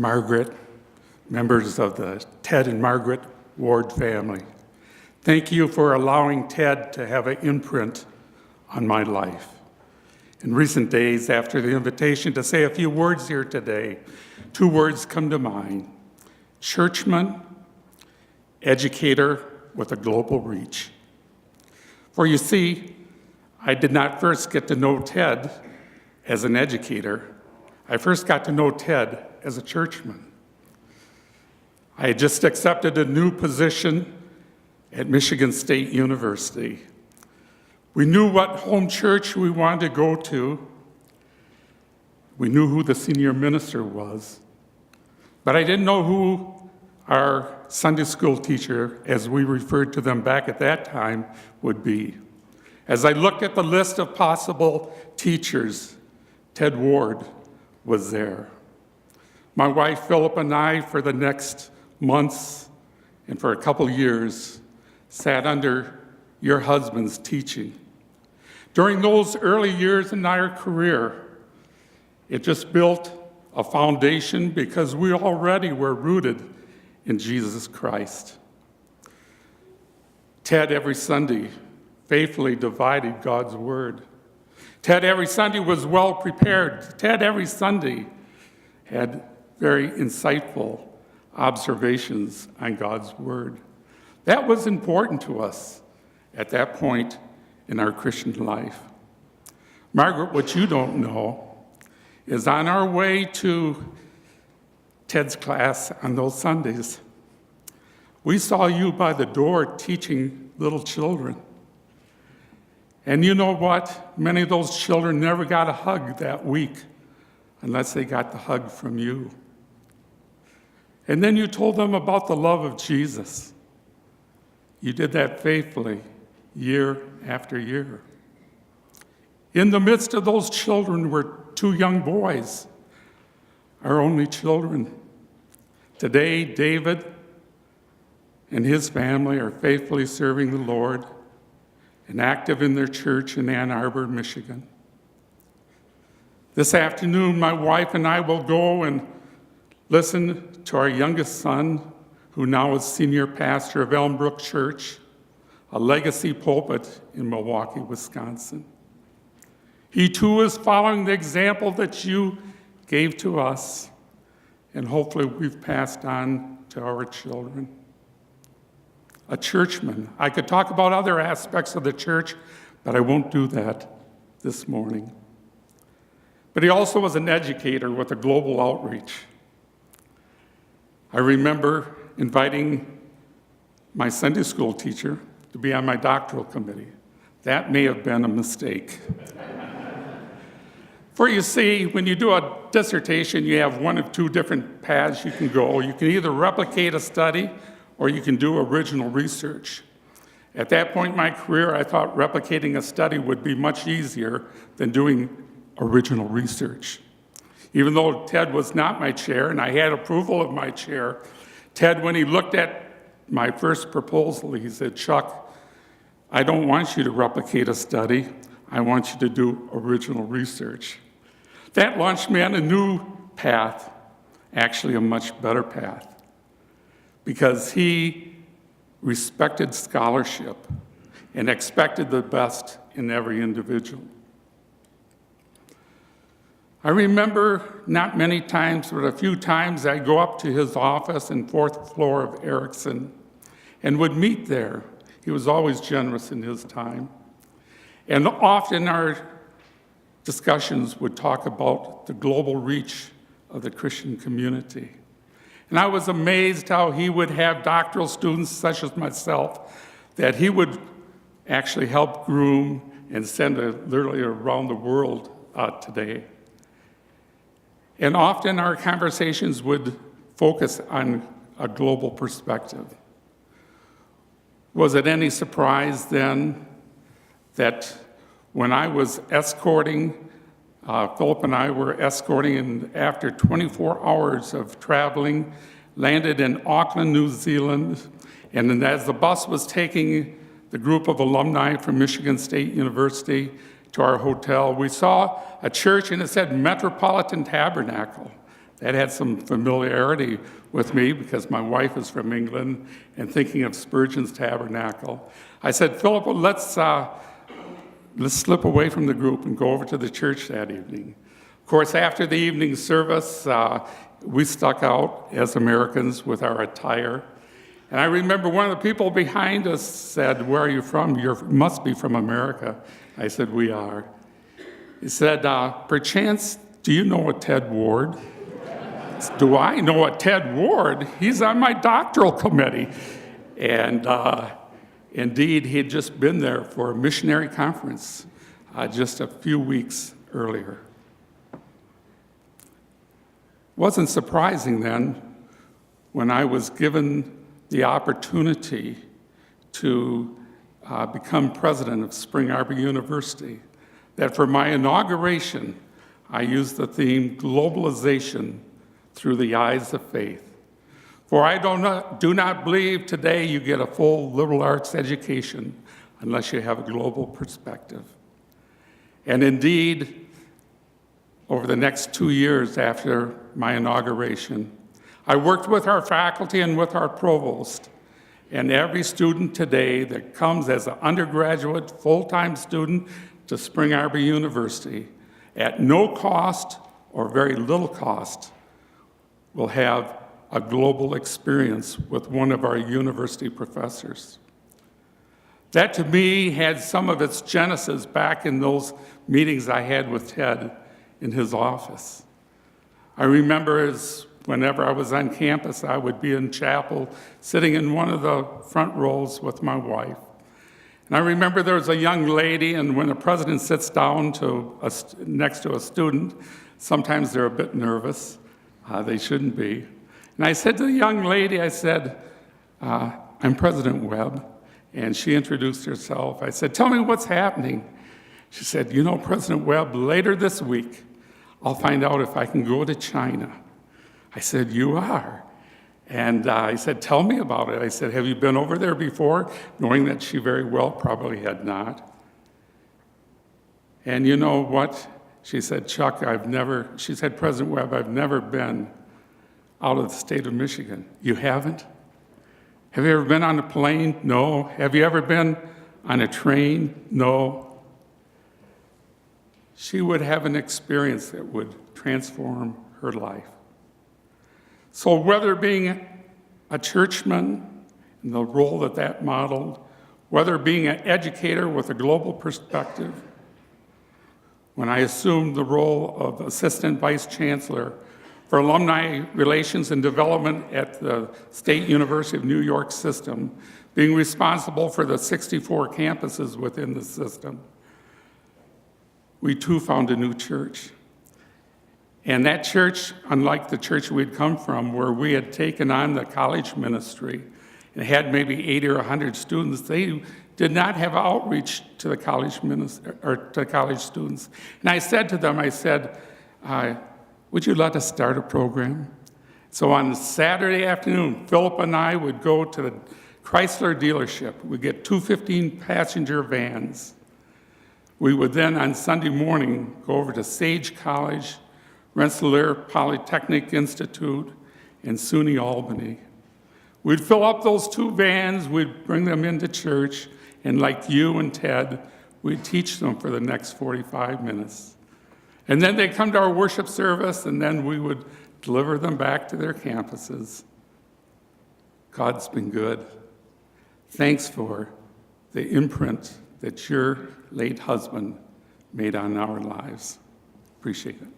Margaret, members of the Ted and Margaret Ward family. Thank you for allowing Ted to have an imprint on my life. In recent days, after the invitation to say a few words here today, 2 words come to mind: churchman, educator with a global reach. For you see, I did not first get to know Ted as an educator. I first got to know Ted as a churchman. I had just accepted a new position at Michigan State University. We knew what home church we wanted to go to. We knew who the senior minister was. But I didn't know who our Sunday school teacher, as we referred to them back at that time, would be. As I looked at the list of possible teachers, Ted Ward was there. My wife, Philip, and I, for the next months and for a couple years, sat under your husband's teaching. During those early years in our career, it just built a foundation because we already were rooted in Jesus Christ. Ted every Sunday faithfully divided God's word. Ted every Sunday was well prepared. Ted every Sunday had very insightful observations on God's word. That was important to us at that point in our Christian life. Margaret, what you don't know is on our way to Ted's class on those Sundays, we saw you by the door teaching little children. And you know what? Many of those children never got a hug that week unless they got the hug from you. And then you told them about the love of Jesus. You did that faithfully, year after year. In the midst of those children were 2 young boys, our only children. Today, David and his family are faithfully serving the Lord and active in their church in Ann Arbor, Michigan. This afternoon, my wife and I will go and listen to our youngest son, who now is senior pastor of Elmbrook Church, a legacy pulpit in Milwaukee, Wisconsin. He too is following the example that you gave to us, and hopefully we've passed on to our children. A churchman. I could talk about other aspects of the church, but I won't do that this morning. But he also was an educator with a global outreach. I remember inviting my Sunday school teacher to be on my doctoral committee. That may have been a mistake. For you see, when you do a dissertation, you have 1 of 2 different paths you can go. You can either replicate a study or you can do original research. At that point in my career, I thought replicating a study would be much easier than doing original research. Even though Ted was not my chair and I had approval of my chair, Ted, when he looked at my first proposal, he said, "Chuck, I don't want you to replicate a study. I want you to do original research." That launched me on a new path, actually a much better path, because he respected scholarship and expected the best in every individual. I remember not many times, but a few times I'd go up to his office in 4th floor of Erickson and would meet there. He was always generous in his time. And often our discussions would talk about the global reach of the Christian community. And I was amazed how he would have doctoral students such as myself that he would actually help groom and send literally around the world today. And often our conversations would focus on a global perspective. Was it any surprise then that when I was escorting, Philip and I were escorting, and after 24 hours of traveling, landed in Auckland, New Zealand, and then as the bus was taking the group of alumni from Michigan State University to our hotel, we saw a church and it said Metropolitan Tabernacle. That had some familiarity with me because my wife is from England and thinking of Spurgeon's Tabernacle. I said, Philip, let's slip away from the group and go over to the church that evening. Of course, after the evening service, we stuck out as Americans with our attire. And I remember one of the people behind us said, where are you from? You must be from America. I said, we are. He said, perchance, do you know a Ted Ward? Do I know a Ted Ward? He's on my doctoral committee. And indeed, he had just been there for a missionary conference just a few weeks earlier. Wasn't surprising then when I was given the opportunity to become president of Spring Arbor University, that for my inauguration, I used the theme, Globalization Through the Eyes of Faith. For I do not believe today you get a full liberal arts education unless you have a global perspective. And indeed, over the next 2 years after my inauguration, I worked with our faculty and with our provost, and every student today that comes as an undergraduate, full-time student to Spring Arbor University, at no cost or very little cost, will have a global experience with one of our university professors. That, to me, had some of its genesis back in those meetings I had with Ted in his office. I remember whenever I was on campus, I would be in chapel, sitting in one of the front rows with my wife. And I remember there was a young lady, and when the president sits down next to a student, sometimes they're a bit nervous. They shouldn't be. And I said to the young lady, I said, I'm President Webb. And she introduced herself. I said, tell me what's happening. She said, you know, President Webb, later this week, I'll find out if I can go to China. I said, you are? And I said, tell me about it. I said, have you been over there before? Knowing that she very well probably had not. And you know what? She said, Chuck, she said, President Webb, I've never been out of the state of Michigan. You haven't? Have you ever been on a plane? No. Have you ever been on a train? No. She would have an experience that would transform her life. So whether being a churchman and the role that modeled, whether being an educator with a global perspective, when I assumed the role of Assistant Vice Chancellor for Alumni Relations and Development at the State University of New York system, being responsible for the 64 campuses within the system, we too found a new church. And that church, unlike the church we'd come from, where we had taken on the college ministry and had maybe 80 or 100 students, they did not have outreach to the college students. And I said to them, I said, would you let us start a program? So on Saturday afternoon, Philip and I would go to the Chrysler dealership. We'd get 2 15-passenger vans. We would then, on Sunday morning, go over to Sage College, Rensselaer Polytechnic Institute, and SUNY Albany. We'd fill up those 2 vans, we'd bring them into church, and like you and Ted, we'd teach them for the next 45 minutes. And then they'd come to our worship service, and then we would deliver them back to their campuses. God's been good. Thanks for the imprint that your late husband made on our lives. Appreciate it.